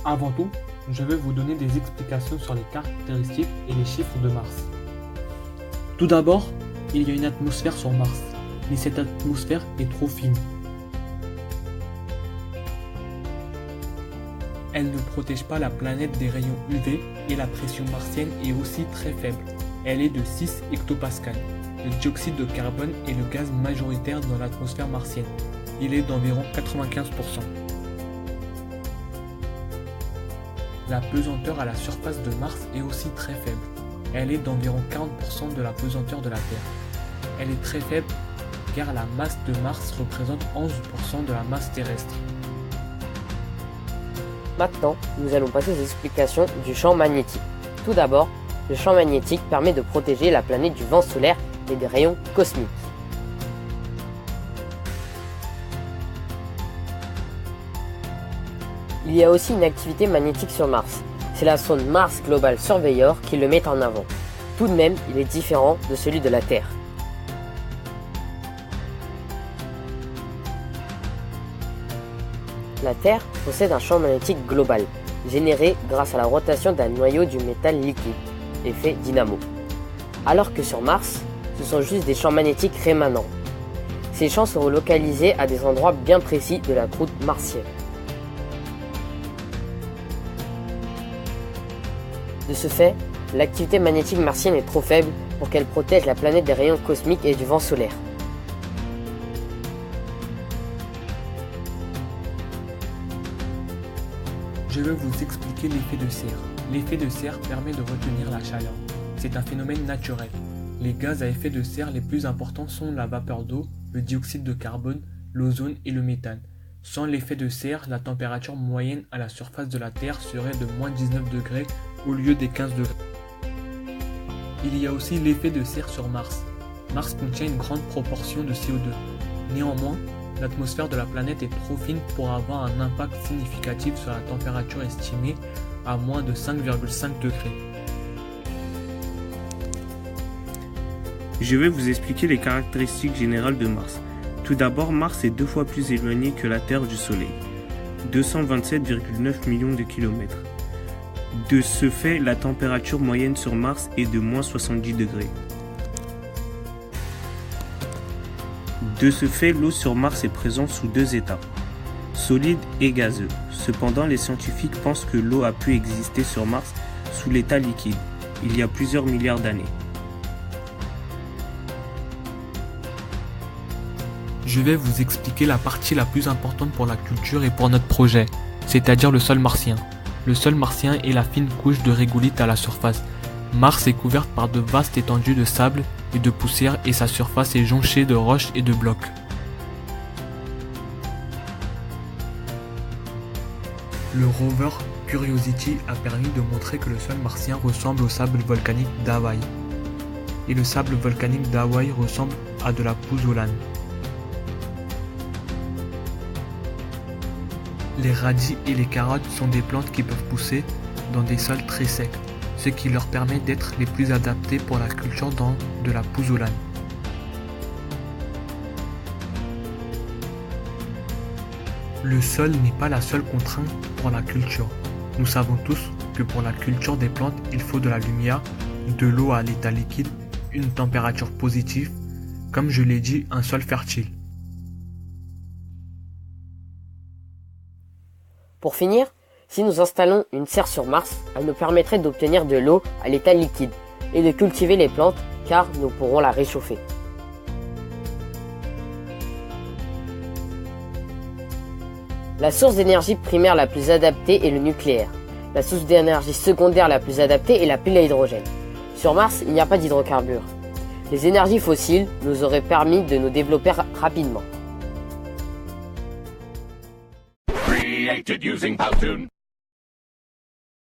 Avant tout, je vais vous donner des explications sur les caractéristiques et les chiffres de Mars. Tout d'abord, il y a une atmosphère sur Mars, mais cette atmosphère est trop fine. Elle ne protège pas la planète des rayons UV et la pression martienne est aussi très faible. Elle est de 6 hectopascales. Le dioxyde de carbone est le gaz majoritaire dans l'atmosphère martienne. Il est d'environ 95%. La pesanteur à la surface de Mars est aussi très faible. Elle est d'environ 40% de la pesanteur de la Terre. Elle est très faible car la masse de Mars représente 11% de la masse terrestre. Maintenant, nous allons passer aux explications du champ magnétique. Tout d'abord, le champ magnétique permet de protéger la planète du vent solaire et des rayons cosmiques. Il y a aussi une activité magnétique sur Mars. C'est la sonde Mars Global Surveyor qui le met en avant. Tout de même, il est différent de celui de la Terre. La Terre possède un champ magnétique global, généré grâce à la rotation d'un noyau du métal liquide, effet dynamo. Alors que sur Mars, ce sont juste des champs magnétiques rémanents. Ces champs seront localisés à des endroits bien précis de la croûte martienne. De ce fait, l'activité magnétique martienne est trop faible pour qu'elle protège la planète des rayons cosmiques et du vent solaire. Je vais vous expliquer l'effet de serre. L'effet de serre permet de retenir la chaleur. C'est un phénomène naturel. Les gaz à effet de serre les plus importants sont la vapeur d'eau, le dioxyde de carbone, l'ozone et le méthane. Sans l'effet de serre, la température moyenne à la surface de la Terre serait de moins 19 degrés au lieu des 15 degrés. Il y a aussi l'effet de serre sur Mars. Mars contient une grande proportion de CO2. Néanmoins, l'atmosphère de la planète est trop fine pour avoir un impact significatif sur la température estimée à moins de 5,5 degrés. Je vais vous expliquer les caractéristiques générales de Mars. Tout d'abord, Mars est 2 fois plus éloigné que la Terre du Soleil, 227,9 millions de kilomètres. De ce fait, la température moyenne sur Mars est de moins 70 degrés. De ce fait, l'eau sur Mars est présente sous 2 états, solide et gazeux. Cependant, les scientifiques pensent que l'eau a pu exister sur Mars sous l'état liquide, il y a plusieurs milliards d'années. Je vais vous expliquer la partie la plus importante pour la culture et pour notre projet, c'est-à-dire le sol martien. Le sol martien est la fine couche de régolithes à la surface. Mars est couverte par de vastes étendues de sable et de poussière et sa surface est jonchée de roches et de blocs. Le rover Curiosity a permis de montrer que le sol martien ressemble au sable volcanique d'Hawaï. Et le sable volcanique d'Hawaï ressemble à de la pouzzolane. Les radis et les carottes sont des plantes qui peuvent pousser dans des sols très secs, ce qui leur permet d'être les plus adaptés pour la culture dans de la pouzzolane. Le sol n'est pas la seule contrainte pour la culture. Nous savons tous que pour la culture des plantes, il faut de la lumière, de l'eau à l'état liquide, une température positive, comme je l'ai dit, un sol fertile. Pour finir, si nous installons une serre sur Mars, elle nous permettrait d'obtenir de l'eau à l'état liquide et de cultiver les plantes car nous pourrons la réchauffer. La source d'énergie primaire la plus adaptée est le nucléaire. La source d'énergie secondaire la plus adaptée est la pile à hydrogène. Sur Mars, il n'y a pas d'hydrocarbures. Les énergies fossiles nous auraient permis de nous développer rapidement. Created using Powtoon.